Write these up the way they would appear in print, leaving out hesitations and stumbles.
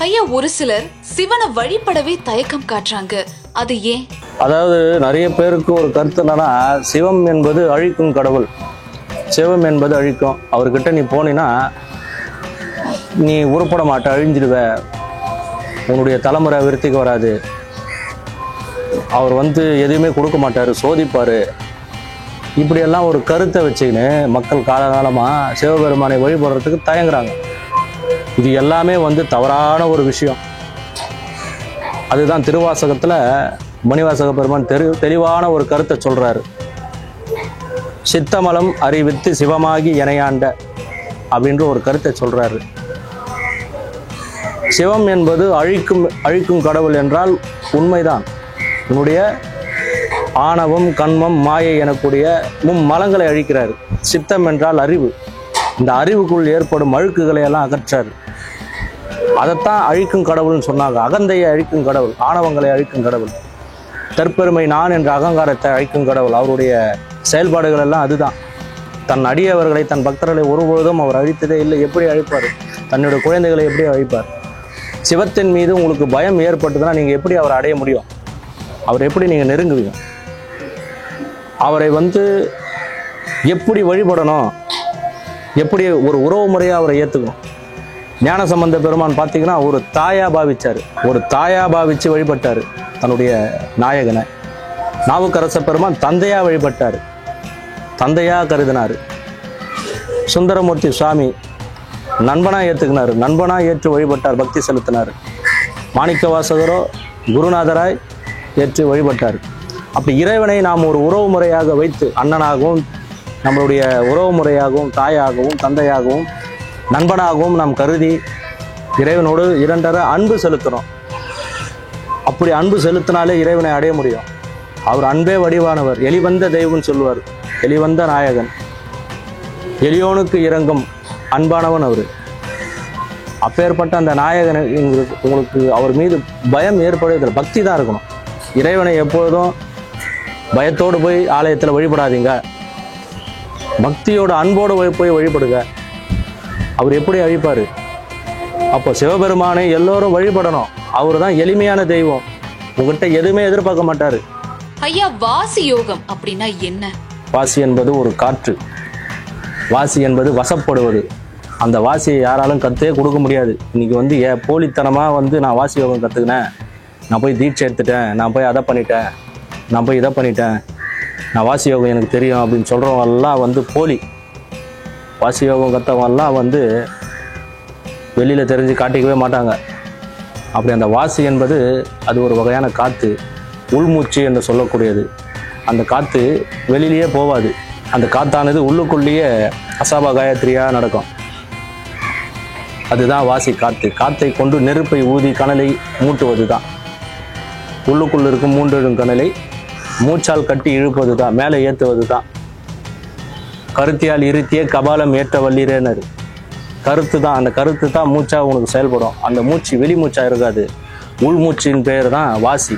ஐயா, ஒரு சிலர் சிவனை வழிபடவே தயக்கம் காட்டுறாங்க, அது ஏன்? அதாவது நிறைய பேருக்கு ஒரு கருத்து என்னன்னா, சிவம் என்பது அழிக்கும் கடவுள், சிவம் என்பது அழிக்கும், அவர்கிட்ட நீ போனீன்னா நீ உருப்பட மாட்ட, அழிஞ்சிடுவ, உன்னுடைய தலைமுறை விருத்திக்கு வராது, அவர் எதுவுமே கொடுக்க மாட்டார், சோதிப்பார், இப்படியெல்லாம் ஒரு கருத்தை வச்சுக்கின்னு மக்கள் காலகாலமாக சிவபெருமானை வழிபடுறதுக்கு தயங்குறாங்க. இது எல்லாமே தவறான ஒரு விஷயம். அதுதான் திருவாசகத்தில் மணிவாசக பெருமான் தெளிவான ஒரு கருத்தை சொல்கிறாரு. சித்தமலம் அறிவித்து சிவமாகி இணையாண்ட அப்படின்ற ஒரு கருத்தை சொல்கிறாரு. சிவம் என்பது அழிக்கும் கடவுள் என்றால் உண்மைதான். உன்னுடைய ஆணவம், கண்மம், மாயை எனக்கூடிய மலங்களை அழிக்கிறார். சித்தம் என்றால் அறிவு. இந்த அறிவுக்குள் ஏற்படும் அழுக்குகளை எல்லாம் அகற்றார். அதைத்தான் அழிக்கும் கடவுள்னு சொன்னாங்க. அகந்தையை அழிக்கும் கடவுள், ஆணவங்களை அழிக்கும் கடவுள், தற்பெருமை நான் என்ற அகங்காரத்தை அழிக்கும் கடவுள். அவருடைய செயல்பாடுகள் எல்லாம் அதுதான். தன் அடியவர்களை, தன் பக்தர்களை ஒருபொழுதும் அவர் அழித்ததே இல்லை. எப்படி அழிப்பார்? தன்னுடைய குழந்தைகளை எப்படி அழிப்பார்? சிவத்தின் மீது உங்களுக்கு பயம் ஏற்பட்டதுன்னா நீங்கள் எப்படி அவரை அடைய முடியும்? அவர் எப்படி நீங்கள் நெருங்குவீங்க? அவரை எப்படி வழிபடணும், எப்படி ஒரு உறவு முறையாக அவரை ஏற்றுக்கணும்? ஞானசம்பந்த பெருமான் பார்த்தீங்கன்னா ஒரு தாயா பாவிச்சார், ஒரு தாயா பாவிச்சு வழிபட்டார் தன்னுடைய நாயகனை. நாவுக்கரச பெருமான் தந்தையா வழிபட்டார், தந்தையா கருதினார். சுந்தரமூர்த்தி சுவாமி நண்பனா ஏற்றுக்கினார், நண்பனா ஏற்று வழிபட்டார், பக்தி செலுத்தினார். மாணிக்க வாசகரோ குருநாதராய் ஏற்று வழிபட்டார். அப்படி இறைவனை நாம் ஒரு உறவு முறையாக வைத்து, அண்ணனாகவும் நம்மளுடைய உறவு முறையாகவும், தாயாகவும், தந்தையாகவும், நண்பனாகவும் நாம் கருதி இறைவனோடு இரண்டரை அன்பு செலுத்துகிறோம். அப்படி அன்பு செலுத்தினாலே இறைவனை அடைய முடியும். அவர் அன்பே வடிவானவர், எளிவந்த தெய்வம்னு சொல்லுவார், எளிவந்த நாயகன், எளியோனுக்கு இறங்கும் அன்பானவன் அவர். அப்பேற்பட்ட அந்த நாயகன் உங்களுக்கு அவர் மீது பயம் ஏற்படுவதில்லை, பக்தி தான் இருக்கணும். இறைவனை எப்பொழுதும் பயத்தோடு போய் ஆலயத்தில் வழிபடாதீங்க, பக்தியோட அன்போடு போய் வழிபடுங்க. அவர் எப்படி அழிப்பார்? அப்போ சிவபெருமானை எல்லோரும் வழிபடணும். அவர் தான் எளிமையான தெய்வம், உங்ககிட்ட எதுவுமே எதிர்பார்க்க மாட்டார். ஐயா, வாசி யோகம் அப்படின்னா என்ன? வாசி என்பது ஒரு காற்று, வாசி என்பது வசப்படுவது. அந்த வாசியை யாராலும் கற்றே கொடுக்க முடியாது. இன்னைக்கு போலித்தனமாக நான் வாசி யோகம் கற்றுக்கினேன், நான் போய் தீட்சை எடுத்துட்டேன், நான் போய் அதை பண்ணிட்டேன், நான் போய் இதை பண்ணிட்டேன், நான் வாசி யோகம் எனக்கு தெரியும் அப்படின்னு சொல்கிறவங்கெல்லாம் போலி. வாசி யோகம் கற்றவங்கெல்லாம் வெளியில் தெரிஞ்சு காட்டிக்கவே மாட்டாங்க. அப்படி அந்த வாசி என்பது அது ஒரு வகையான காற்று, உள்மூச்சு என்று சொல்லக்கூடியது. அந்த காற்று வெளியிலேயே போகாது, அந்த காற்றானது உள்ளுக்குள்ளேயே அசாபா காயத்ரியாக நடக்கும். அதுதான் வாசி காற்று. காற்றை கொண்டு நெருப்பை ஊதி கனலை மூட்டுவது தான். உள்ளுக்குள் இருக்கும் மூன்றெழும் கனலை மூச்சால் கட்டி இழுப்பது தான், மேலே ஏற்றுவது தான். கருத்தியால் இருத்திய கபாலம் ஏற்ற வல்லிரேனர். கருத்து தான், அந்த கருத்து தான் மூச்சா உனக்கு செயல்படும். அந்த மூச்சு வெளி மூச்சா இருக்காது, உள்மூச்சின் பெயர் தான் வாசி.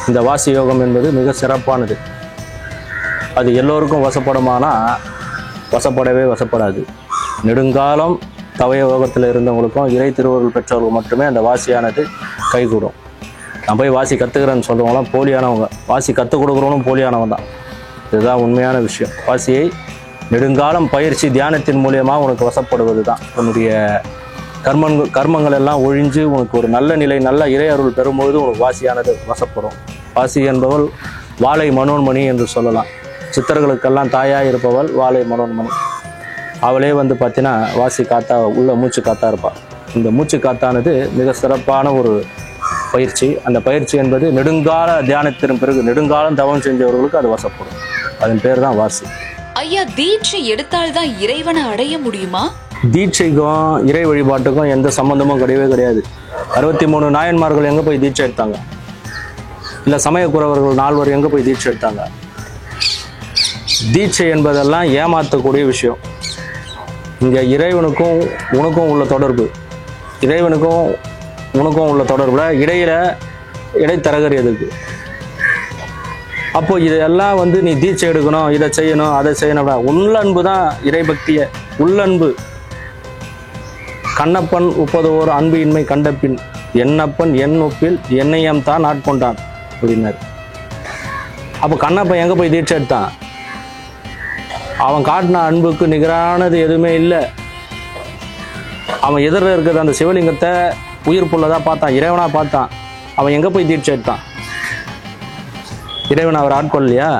இந்த வாசி யோகம் என்பது மிக சிறப்பானது. அது எல்லோருக்கும் வசப்படுமானா வசப்படவே வசப்படாது. நெடுங்காலம் தவய யோகத்தில் இருந்தவங்களுக்கும் இறை திருவருள் பெற்றவர்கள் மட்டுமே அந்த வாசியானது கைகூடும். நான் போய் வாசி கற்றுக்கிறேன்னு சொல்கிறவங்களாம் போலியானவங்க, வாசி கற்றுக் கொடுக்குறவனும் போலியானவன் தான். இதுதான் உண்மையான விஷயம். வாசியை நெடுங்காலம் பயிற்சி தியானத்தின் மூலியமாக உனக்கு வசப்படுவது தான். உன்னுடைய கர்மங்கள் எல்லாம் ஒழிஞ்சு உனக்கு ஒரு நல்ல நிலை, நல்ல இறை அருள் பெறும்போது உனக்கு வாசியானது வசப்படும். வாசி என்பவள் வாழை மனோன்மணி என்று சொல்லலாம். சித்தர்களுக்கெல்லாம் தாயாக இருப்பவள் வாழை மனோன்மணி. அவளே பார்த்தீங்கன்னா வாசி காத்தா, உள்ள மூச்சு காத்தா இருப்பாள். இந்த மூச்சு காத்தானது மிக சிறப்பான ஒரு பயிற்சி. அந்த பயிற்சி என்பது நெடுங்கால தியானத்தின் பிறகு நெடுங்காலம் தவம் செஞ்சவர்களுக்கு அது வசப்படும். அதன் பேர் தான் வாசி. ஐயா, தீட்சை எடுத்தால்தான் இறைவனை அடைய முடியுமா? தீட்சைக்கும் இறை வழிபாட்டுக்கும் எந்த சம்பந்தமும் கிடையவே கிடையாது. 63 நாயன்மார்கள் எங்கே போய் தீட்சை எடுத்தாங்க? இல்லை சமயக்குறவர்கள் 4 எங்கே போய் தீட்சை எடுத்தாங்க? தீட்சை என்பதெல்லாம் ஏமாற்றக்கூடிய விஷயம். இங்கே இறைவனுக்கும் உனக்கும் உள்ள தொடர்பு, இறைவனுக்கும் உனக்கும் உள்ள தொடர்புல இடைத்தரகர் எதுக்கு? அப்போ இதெல்லாம் நீ தீட்சை எடுக்கணும், இதை செய்யணும், அதை செய்யணும். உள்ளன்பு தான் இறைபக்திய, உள்ளன்பு. கண்ணப்பன் உப்பதோர் அன்பு இன்மை கண்டபின் என்னப்பன் என் ஒப்பில் என்னையம் தான் ஆட்கொண்டான் அப்படின்னாரு. அப்போ கண்ணப்பன் எங்கே போய் தீட்சை எடுத்தான்? அவன் காட்டின அன்புக்கு நிகரானது எதுவுமே இல்லை. அவன் எதிரில் இருக்கிற அந்த சிவலிங்கத்தை உயிர் புள்ளதாக பார்த்தான், இறைவனாக பார்த்தான். அவன் எங்கே போய் தீட்சை எடுத்தான்? இறைவன் அவர் ஆட்கொள்ளையா?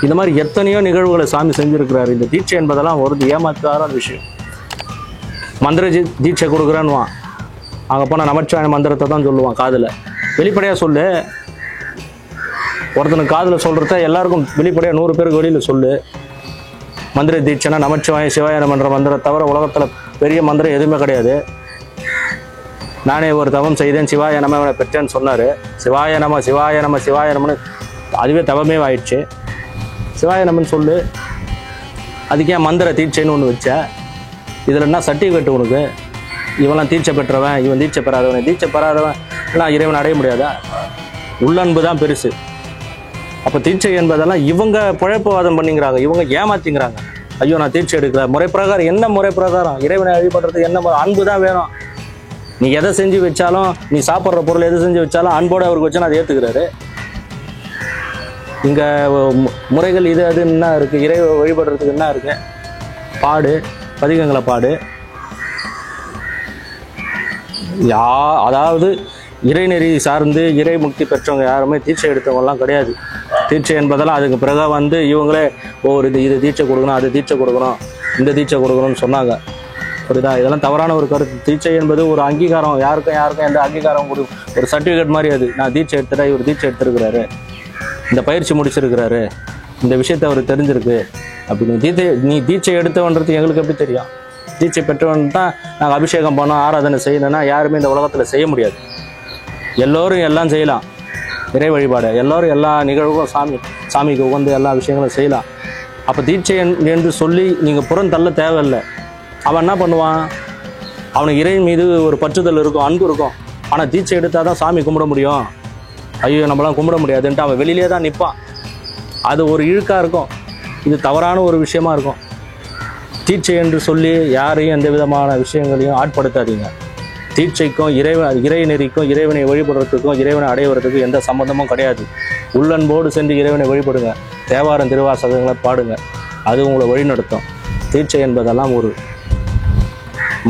இந்த மாதிரி எத்தனையோ நிகழ்வுகளை சாமி செஞ்சுருக்கிறாரு. இந்த தீட்சை என்பதெல்லாம் ஒரு ஏமாத்தான விஷயம். மந்திர தீட்சை கொடுக்குறான்னுவான், அங்கே போனால் நமச்சிவாய மந்திரத்தை தான் சொல்லுவான் காதில். வெளிப்படையாக சொல்லு. ஒருத்தனுக்கு காதில் சொல்கிறத எல்லாருக்கும் வெளிப்படையாக 100 பேருக்கு வெளியில் சொல்லு. மந்திர தீட்சைனா நமச்சிவாய சிவாய நமன்ற மந்திரம் தவிர உலகத்தில் பெரிய மந்திரம் எதுவுமே கிடையாது. நானே ஒரு தவம் செய்தேன், சிவாய நம பெற்றேன்னு சொன்னார். சிவாய நம சிவாய நம சிவாய நமன்னு அதுவே தவமே ஆயிடுச்சு. சிவாய நமன்னு சொல்லு. அதுக்கே மந்திர தீட்சைன்னு ஒன்று வச்ச. இதில் என்ன சர்டிஃபிகேட் உனக்கு? இவெல்லாம் தீட்சை பெற்றவன், இவன் தீட்சை பெறாதவன். தீட்சை பெறாதவன் எல்லாம் இறைவன் அடைய முடியாதா? உள்ளன்பு தான் பெருசு. அப்போ தீட்சை என்பதெல்லாம் இவங்க பிழைப்புவாதம் பண்ணிங்கிறாங்க, இவங்க ஏமாத்திங்கிறாங்க. ஐயோ நான் தீட்சை எடுக்கல, முறை பிரகாரம் என்ன முறை பிரகாரம்? இறைவனை வழிபடுறது என்ன அன்பு தான் வேணும். நீ எதை செஞ்சு வச்சாலும், நீ சாப்பிட்ற பொருள் எதை செஞ்சு வச்சாலும் அன்போடு அவருக்கு வச்சு அதை ஏற்றுக்கிறாரு. இங்கே முறைகள் இது அது என்ன இருக்குது? இறை வழிபடுறதுக்கு என்ன இருக்கு? பாடு, பதிகங்களை பாடு. அதாவது இறைநெறி சார்ந்து இறை முக்தி பெற்றவங்க யாருமே தீட்சை எடுத்தவங்கலாம் கிடையாது. தீட்சை என்பதெல்லாம் அதுக்கு பிறகு இவங்களே இது தீட்சை கொடுக்கணும், அது தீட்சை கொடுக்கணும், இந்த தீட்சை கொடுக்கணும்னு சொன்னாங்க. புரியுதா? இதெல்லாம் தவறான ஒரு கருத்து. தீட்சை என்பது ஒரு அங்கீகாரம், யாருக்கும் எந்த அங்கீகாரம் ஒரு சர்டிஃபிகேட் மாதிரி. அது நான் தீட்சை எடுத்துட்டா, இவர் தீட்சை எடுத்திருக்கிறாரு, இந்த பயிற்சி முடிச்சிருக்கிறாரு, இந்த விஷயத்தை அவர் தெரிஞ்சிருக்கு அப்படின்னு. நீ தீட்சை எடுத்தவன்றது எங்களுக்கு எப்படி தெரியும்? தீட்சை பெற்றவன் தான் நாங்கள் அபிஷேகம் பண்ணோம், ஆராதனை செய்யணும்னா யாருமே இந்த உலகத்தில் செய்ய முடியாது. எல்லோரும் எல்லாம் செய்யலாம், இறை வழிபாடு எல்லோரும் எல்லா நிகழ்வுக்கும் சாமிக்கு உகந்து எல்லா விஷயங்களும் செய்யலாம். அப்போ தீட்சை என்று சொல்லி நீங்கள் புறந்தள்ள தேவையில்லை. அவன் என்ன பண்ணுவான்? அவனுக்கு இறை மீது ஒரு பற்றுதல் இருக்கும், அன்பு இருக்கும். ஆனால் தீட்சை எடுத்தால் தான் சாமி கும்பிட முடியும், ஐயோ நம்மளாம் கும்பிட முடியாதுன்ட்டு அவன் வெளியிலே தான் நிற்பான். அது ஒரு இழுக்காக இருக்கும். இது தவறான ஒரு விஷயமா இருக்கும். தீட்சை என்று சொல்லி யாரையும் எந்த விதமான விஷயங்களையும் ஆட்படுத்தாதீங்க. தீட்சைக்கும் இறை நெறிக்கும், இறைவனை வழிபடுறதுக்கும், இறைவனை அடைவதற்கும் எந்த சம்பந்தமும் கிடையாது. உள்ளன்போடு சென்று இறைவனை வழிபடுங்க, தேவாரம் திருவாசகங்களை பாடுங்க, அது உங்களை வழிநடத்தும். தீட்சை என்பதெல்லாம் ஒரு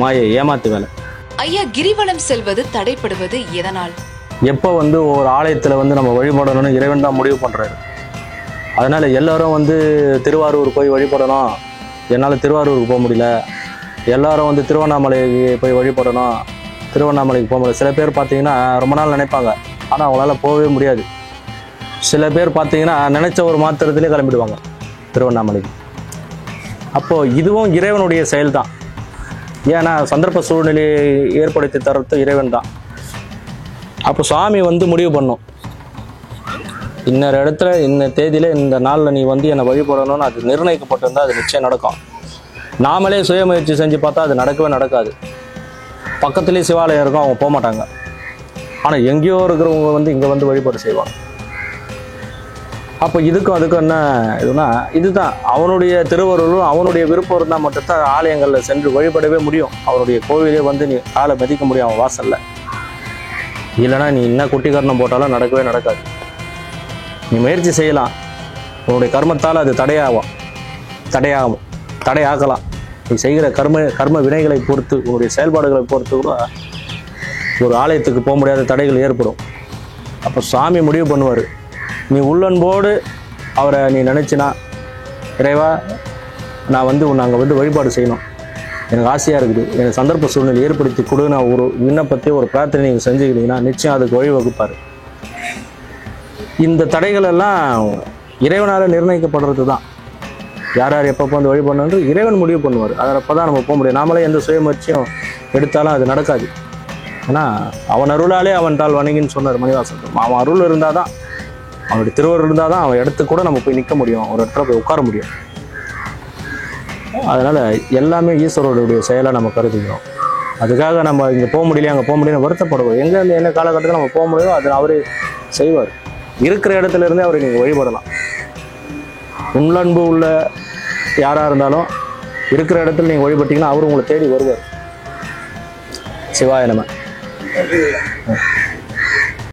மாயை, ஏமாத்து வேலை. ஐயா, கிரிவலம் செல்வது தடைப்படுவது எதனால்? எப்போ ஒரு ஆலயத்தில் நம்ம வழிபடணும்னு இறைவன் தான் முடிவு பண்ணுறாரு. அதனால் எல்லாரும் திருவாரூர் போய் வழிபடணும், என்னால் திருவாரூருக்கு போக முடியல. எல்லாரும் திருவண்ணாமலைக்கு போய் வழிபடணும், திருவண்ணாமலைக்கு போக முடியல. சில பேர் பார்த்தீங்கன்னா ரொம்ப நாள் நினைப்பாங்க, ஆனால் அவங்களால போகவே முடியாது. சில பேர் பார்த்தீங்கன்னா நினைச்ச ஒரு மாத்திரத்திலே கிளம்பிடுவாங்க திருவண்ணாமலைக்கு. அப்போது இதுவும் இறைவனுடைய செயல் தான். ஏன்னா சந்தர்ப்ப சூழ்நிலையை ஏற்படுத்தி தரது இறைவன் தான். அப்போ சுவாமி முடிவு பண்ணும், இன்னொரு இடத்துல இந்த தேதியில் இந்த நாளில் நீ என்னை வழிபடணும்னு அது நிர்ணயிக்கப்பட்டிருந்தால் அது நிச்சயம் நடக்கும். நாமளே சுயமுயற்சி செஞ்சு பார்த்தா அது நடக்கவே நடக்காது. பக்கத்துலேயே சிவாலயம் இருக்கும், அவங்க போக மாட்டாங்க. ஆனால் எங்கேயோ இருக்கிறவங்க இங்கே வழிபாடு செய்வாங்க. அப்போ இதுக்கும் அதுக்கும் என்ன இதுனா, இதுதான் அவனுடைய திருவருளும் அவனுடைய விருப்பம் இருந்தால் மட்டும்தான் ஆலயங்களில் சென்று வழிபடவே முடியும். அவனுடைய கோவிலே நீ காலை மதிக்க முடியும் அவன் வாசலில். இல்லைனா நீ என்ன குட்டிகரணம் போட்டாலும் நடக்கவே நடக்காது. நீ முயற்சி செய்யலாம், உன்னுடைய கர்மத்தால் அது தடையாகலாம். நீ செய்கிற கர்ம வினைகளை பொறுத்து, உன்னுடைய செயல்பாடுகளை பொறுத்து கூட ஒரு ஆலயத்துக்கு போக முடியாத தடைகள் ஏற்படும். அப்போ சுவாமி முடிவு பண்ணுவார். நீ உள்ளன்போடு அவரை நீ நினச்சினா, இறைவா நான் உன்னை அங்கே வழிபாடு செய்யணும், எனக்கு ஆசையாக இருக்குது, எனக்கு சந்தர்ப்ப சூழ்நிலை ஏற்படுத்தி கொடு, நான் ஒரு விண்ணப்பத்தை ஒரு பிரார்த்தனை நீங்கள் செஞ்சுக்கிட்டீங்கன்னா நிச்சயம் அதுக்கு வழிவகுப்பார். இந்த தடைகள் எல்லாம் இறைவனால் நிர்ணயிக்கப்படுறது தான். யார் யார் எப்போ வழிபடணுன்று இறைவன் முடிவு பண்ணுவார். அதில் அப்போ தான் நம்ம போக முடியும். நாமளே எந்த சுயமுயற்சியும் எடுத்தாலும் அது நடக்காது. ஏன்னா அவன் அருளாலே அவன் தாள் வணங்கின்னு சொன்னார் மணிவாசன். அவன் அருள் இருந்தால் தான், அவனுடைய திருவருள் இருந்தால் தான் அவன் இடத்துக்கு கூட நம்ம போய் நிற்க முடியும், ஒரு இடத்துல போய் உட்கார முடியும். அதனால் எல்லாமே ஈஸ்வரருடைய செயலாக நம்ம கருதிக்கிறோம். அதுக்காக நம்ம இங்கே போக முடியல, அங்கே போக முடியல வருத்தப்படுவோம். எங்கேருந்து என்ன காலகட்டத்தில் நம்ம போக முடியுமோ அதை அவரே செய்வார். இருக்கிற இடத்துல இருந்தே அவரை நீங்கள் வழிபடலாம். உள்ளன்பு உள்ள யாராக இருந்தாலும் இருக்கிற இடத்துல நீங்கள் வழிபட்டீங்கன்னா அவர் உங்களை தேடி வருவார். சிவாய நம.